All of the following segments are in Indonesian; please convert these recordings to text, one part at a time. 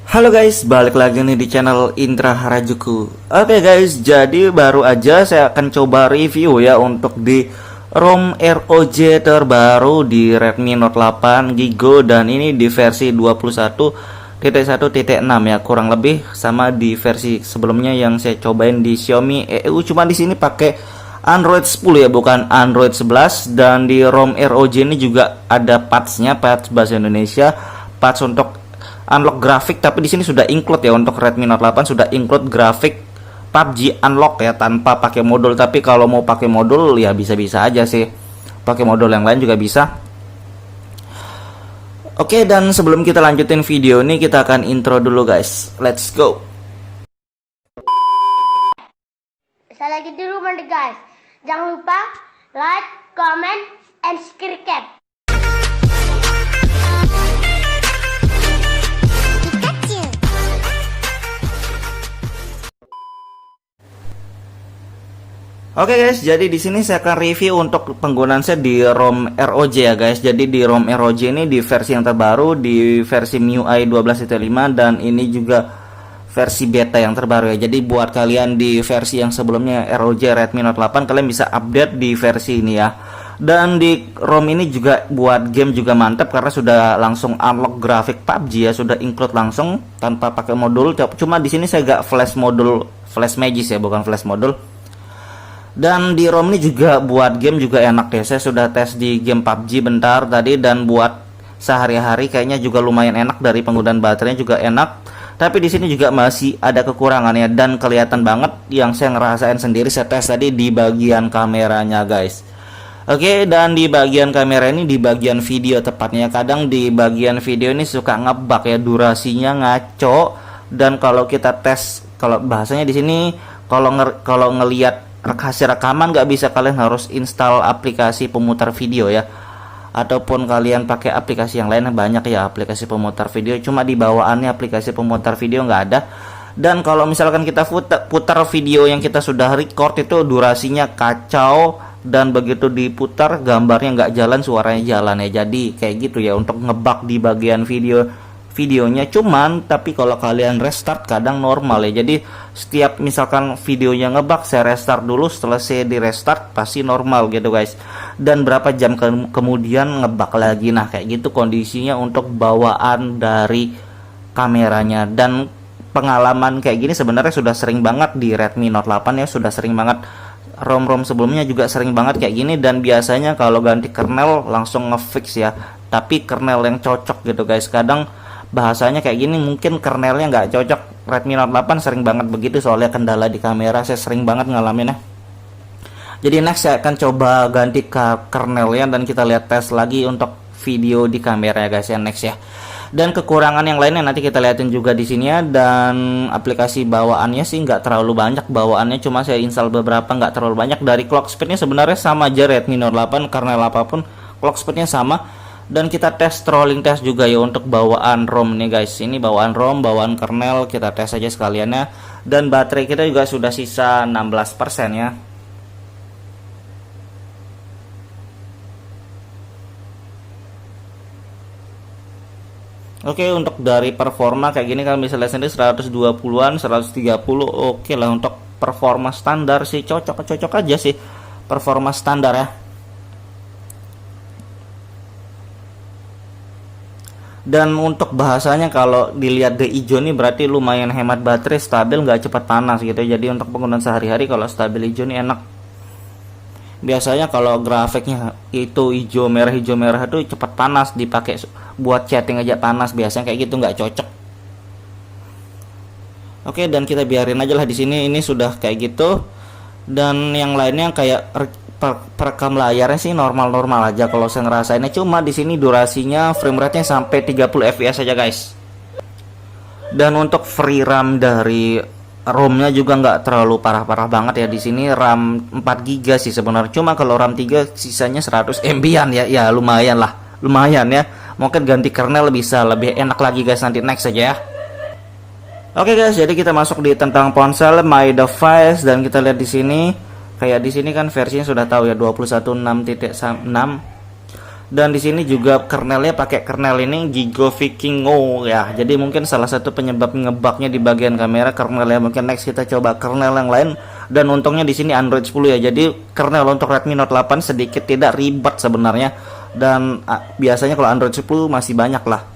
Halo guys, balik lagi nih di channel Indra Harajuku. Oke guys, jadi baru aja saya akan coba review ya untuk di ROM ROG terbaru di Redmi Note 8 Gigo, dan ini di versi 21.1.6 ya, kurang lebih sama di versi sebelumnya yang saya cobain di Xiaomi EU. Cuma di sini pakai Android 10 ya, bukan Android 11. Dan di ROM ROG ini juga ada patchnya, patch bahasa Indonesia, patch untuk unlock grafik, tapi di sini sudah include ya, untuk Redmi Note 8 sudah include grafik PUBG unlock ya, tanpa pakai modul. Tapi kalau mau pakai modul ya bisa-bisa aja sih, pakai modul yang lain juga bisa. Oke, dan sebelum kita lanjutin video ini, kita akan intro dulu guys. Let's go. Saya lagi di rumah nih guys. Jangan lupa like, comment, and subscribe. Oke guys, jadi di sini saya akan review untuk penggunaan saya di ROM ROG ya guys. Jadi di ROM ROG ini di versi yang terbaru, di versi MIUI 12.5, dan ini juga versi beta yang terbaru ya. Jadi buat kalian di versi yang sebelumnya ROG Redmi Note 8, kalian bisa update di versi ini ya. Dan di ROM ini juga buat game juga mantap, karena sudah langsung unlock grafik PUBG ya, sudah include langsung tanpa pakai modul. Cuma di sini saya gak flash modul, flash magis ya, bukan flash modul. Dan di ROM ini juga buat game juga enak ya. Saya sudah tes di game PUBG bentar tadi, dan buat sehari-hari kayaknya juga lumayan enak, dari penggunaan baterainya juga enak. Tapi di sini juga masih ada kekurangannya, dan kelihatan banget yang saya ngerasain sendiri. Saya tes tadi di bagian kameranya guys. Oke, dan di bagian kamera ini, di bagian video tepatnya, kadang di bagian video ini suka ngebug ya, durasinya ngaco. Dan kalau kita tes, kalau bahasanya di sini, kalau ngelihat hasil rekaman nggak bisa, kalian harus install aplikasi pemutar video ya, ataupun kalian pakai aplikasi yang lain. Banyak ya aplikasi pemutar video, cuma di bawaannya aplikasi pemutar video nggak ada. Dan kalau misalkan kita putar video yang kita sudah record, itu durasinya kacau, dan begitu diputar gambarnya nggak jalan, suaranya jalan ya. Jadi kayak gitu ya untuk ngebug di bagian videonya. Cuman tapi kalau kalian restart kadang normal ya. Jadi setiap misalkan videonya ngebug, saya restart dulu, setelah saya di restart pasti normal gitu guys. Dan berapa jam kemudian ngebug lagi. Nah kayak gitu kondisinya untuk bawaan dari kameranya. Dan pengalaman kayak gini sebenarnya sudah sering banget di Redmi Note 8 ya, sudah sering banget. ROM-ROM sebelumnya juga sering banget kayak gini, dan biasanya kalau ganti kernel langsung ngefix ya. Tapi kernel yang cocok gitu guys. Kadang bahasanya kayak gini, mungkin kernelnya nggak cocok. Redmi Note 8 sering banget begitu, soalnya kendala di kamera saya sering banget ngalaminnya. Jadi next saya akan coba ganti ke kernelnya, dan kita lihat tes lagi untuk video di kamera ya guys ya, next ya. Dan kekurangan yang lainnya nanti kita lihatin juga di sini ya. Dan aplikasi bawaannya sih nggak terlalu banyak bawaannya, cuma saya install beberapa, nggak terlalu banyak. Dari clock speednya sebenarnya sama aja Redmi Note 8, kernel apapun clock speednya sama. Dan kita tes trolling test juga ya untuk bawaan ROM nih guys. Ini bawaan ROM, bawaan kernel, kita tes aja sekaliannya. Dan baterai kita juga sudah sisa 16% ya. Oke, untuk dari performa kayak gini kalian bisa lihat sendiri, 120-an, 130. Oke lah, untuk performa standar sih cocok aja sih, performa standar ya. Dan untuk bahasanya kalau dilihat di hijau nih, berarti lumayan hemat baterai, stabil, nggak cepat panas gitu. Jadi untuk penggunaan sehari-hari kalau stabil hijau nih enak. Biasanya kalau grafiknya itu hijau merah itu cepat panas, dipakai buat chatting aja panas, biasanya kayak gitu nggak cocok. Oke, dan kita biarin aja lah di sini, ini sudah kayak gitu. Dan yang lainnya kayak perekam layarnya sih normal-normal aja kalau saya ngerasainnya. Cuma di sini durasinya, frame rate-nya sampai 30 fps aja guys. Dan untuk free RAM dari ROM-nya juga nggak terlalu parah-parah banget ya. Di sini RAM 4 GB sih sebenarnya. Cuma kalau RAM 3 sisanya 100 MB-an ya. Ya lumayan lah, lumayan ya. Mungkin ganti kernel bisa lebih enak lagi guys, nanti next aja ya. Oke guys, jadi kita masuk di tentang ponsel My Device, dan kita lihat di sini. Kayak di sini kan versinya sudah tahu ya, 21.6.6. Dan di sini juga kernelnya pakai kernel ini Giga Vikingo ya. Jadi mungkin salah satu penyebab ngebugnya di bagian kamera kernelnya. Mungkin next kita coba kernel yang lain. Dan untungnya di sini Android 10 ya. Jadi kernel untuk Redmi Note 8 sedikit tidak ribet sebenarnya. Dan biasanya kalau Android 10 masih banyak lah.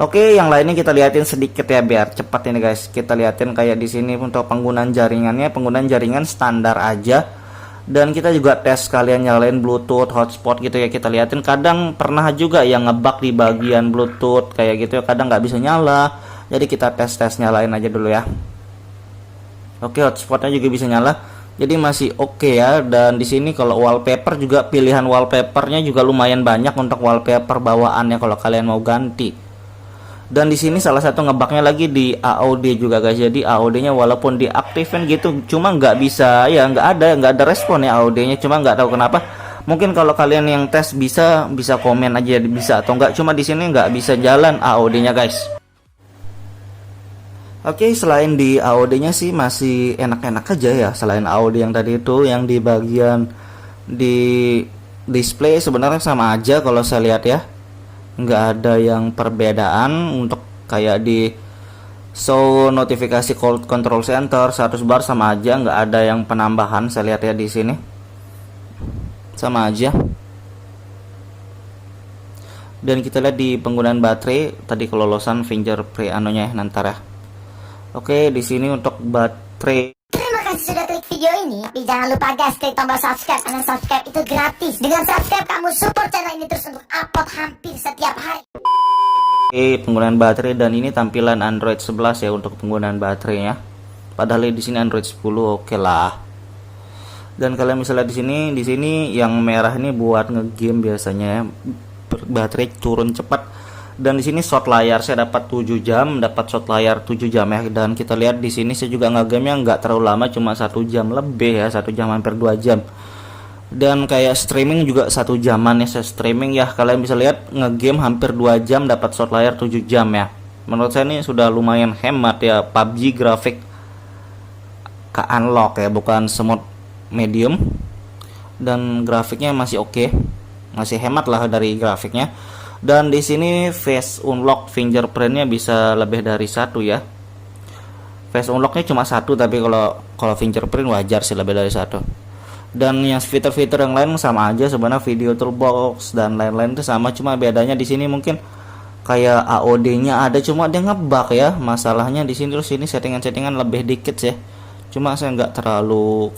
Oke, yang lainnya kita liatin sedikit ya biar cepat ini guys. Kita liatin kayak di sini untuk penggunaan jaringannya, penggunaan jaringan standar aja. Dan kita juga tes kalian nyalain Bluetooth hotspot gitu ya, kita liatin. Kadang pernah juga yang ngebug di bagian Bluetooth kayak gitu ya, kadang nggak bisa nyala. Jadi kita tes nyalain aja dulu ya. Oke, hotspotnya juga bisa nyala. Jadi masih oke ya. Dan di sini kalau wallpaper juga pilihan wallpapernya juga lumayan banyak untuk wallpaper bawaannya kalau kalian mau ganti. Dan di sini salah satu ngebugnya lagi di AOD juga guys. Jadi AOD-nya walaupun diaktifin gitu, cuma nggak bisa ya, nggak ada respon ya AOD-nya. Cuma nggak tahu kenapa. Mungkin kalau kalian yang tes bisa komen aja bisa atau nggak. Cuma di sini nggak bisa jalan AOD-nya guys. Oke, selain di AOD-nya sih masih enak-enak aja ya. Selain AOD yang tadi itu, yang di bagian di display sebenarnya sama aja kalau saya lihat ya. Nggak ada yang perbedaan. Untuk kayak di show notifikasi control center 100 bar sama aja, nggak ada yang penambahan saya lihat ya di sini, sama aja. Dan kita lihat di penggunaan baterai tadi kelolosan fingerprint anunya ya, nanti ya. Oke, di sini untuk baterai. Terima kasih sudah klik video ini. Tapi jangan lupa guys, klik tombol subscribe. Karena subscribe itu gratis. Dengan subscribe kamu support channel ini terus untuk upload hampir setiap hari. Oke, penggunaan baterai, dan ini tampilan Android 11 ya untuk penggunaan baterainya. Padahal di sini Android 10 oke lah. Dan kalian bisa lihat di sini yang merah ini buat ngegame biasanya ya. Baterai turun cepat. Dan di sini shot layar saya dapat 7 jam, dapat shot layar 7 jam ya. Dan kita lihat di sini saya juga ngegame yang nggak terlalu lama, cuma 1 jam lebih ya, 1 jam hampir 2 jam. Dan kayak streaming juga 1 jaman ya, saya streaming ya. Kalian bisa lihat ngegame hampir 2 jam dapat shot layar 7 jam ya. Menurut saya ini sudah lumayan hemat ya. PUBG grafik ke unlock ya, bukan smooth medium. Dan grafiknya masih oke. Masih hemat lah dari grafiknya. Dan di sini face unlock fingerprintnya bisa lebih dari 1 ya. Face unlocknya cuma 1, tapi kalau fingerprint wajar sih lebih dari 1. Dan yang fitur-fitur yang lain sama aja sebenarnya, video toolbox dan lain-lain itu sama, cuma bedanya di sini mungkin kayak AOD-nya ada, cuma dia ngebug ya. Masalahnya di sini, terus ini settingan-settingan lebih dikit sih. Cuma saya nggak terlalu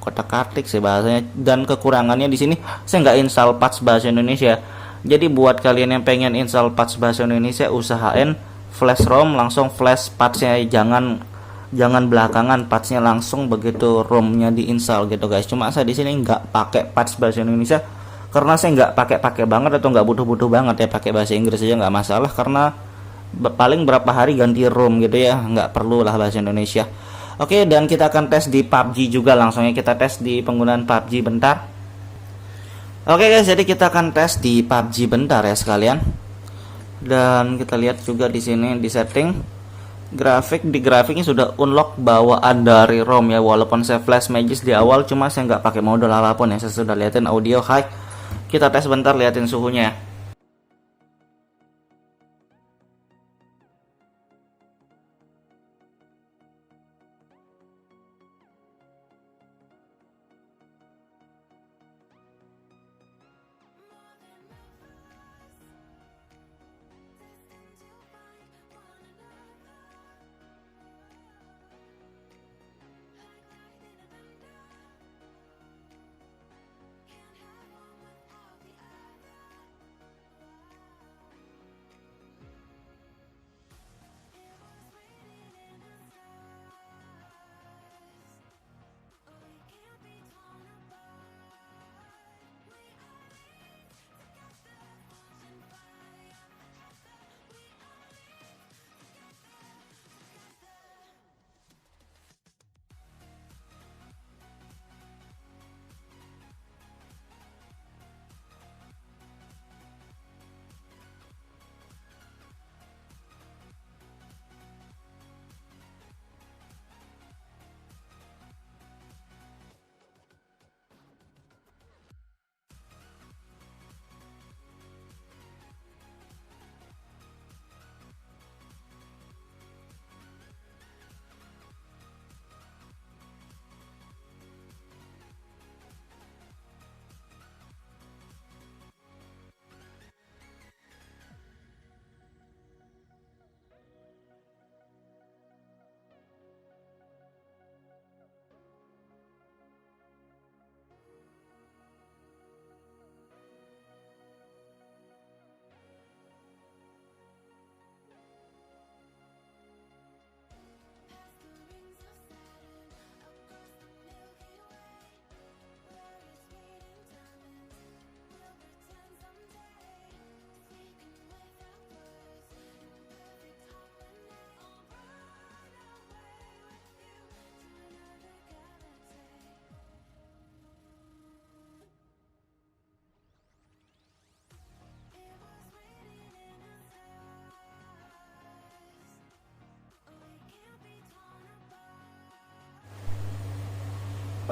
kotak-katik sih bahasanya. Dan kekurangannya di sini saya nggak install patch bahasa Indonesia. Jadi buat kalian yang pengen install patch bahasa Indonesia, usahain flash ROM langsung flash patchnya, jangan belakangan patchnya, langsung begitu ROM-nya diinstal gitu guys. Cuma saya di sini nggak pakai patch bahasa Indonesia karena saya nggak pakai banget atau nggak butuh banget ya, pakai bahasa Inggris aja nggak masalah, karena paling berapa hari ganti ROM gitu ya, nggak perlu lah bahasa Indonesia. Oke, dan kita akan tes di PUBG juga, langsungnya kita tes di penggunaan PUBG bentar. Oke guys, jadi kita akan tes di PUBG bentar ya sekalian. Dan kita lihat juga di sini di setting grafiknya sudah unlock bawaan dari ROM ya, walaupun saya flash magis di awal, cuma saya nggak pakai modal apapun ya, saya sudah liatin audio high. Kita tes bentar, liatin suhunya.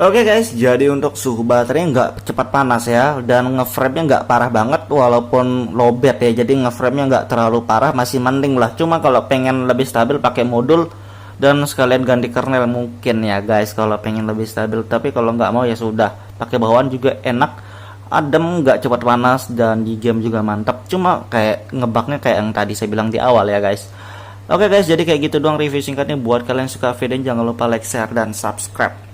Oke guys, jadi untuk suhu baterai nggak cepat panas ya, dan ngeframe-nya nggak parah banget walaupun lowbat ya. Jadi ngeframe-nya nggak terlalu parah, masih mending lah. Cuma kalau pengen lebih stabil pakai modul dan sekalian ganti kernel mungkin ya guys, kalau pengen lebih stabil. Tapi kalau nggak mau ya sudah, pakai bawaan juga enak, adem, nggak cepat panas, dan di game juga mantap. Cuma kayak ngebugnya kayak yang tadi saya bilang di awal ya guys. Oke guys, jadi kayak gitu doang review singkatnya. Buat kalian yang suka video ini jangan lupa like, share, dan subscribe.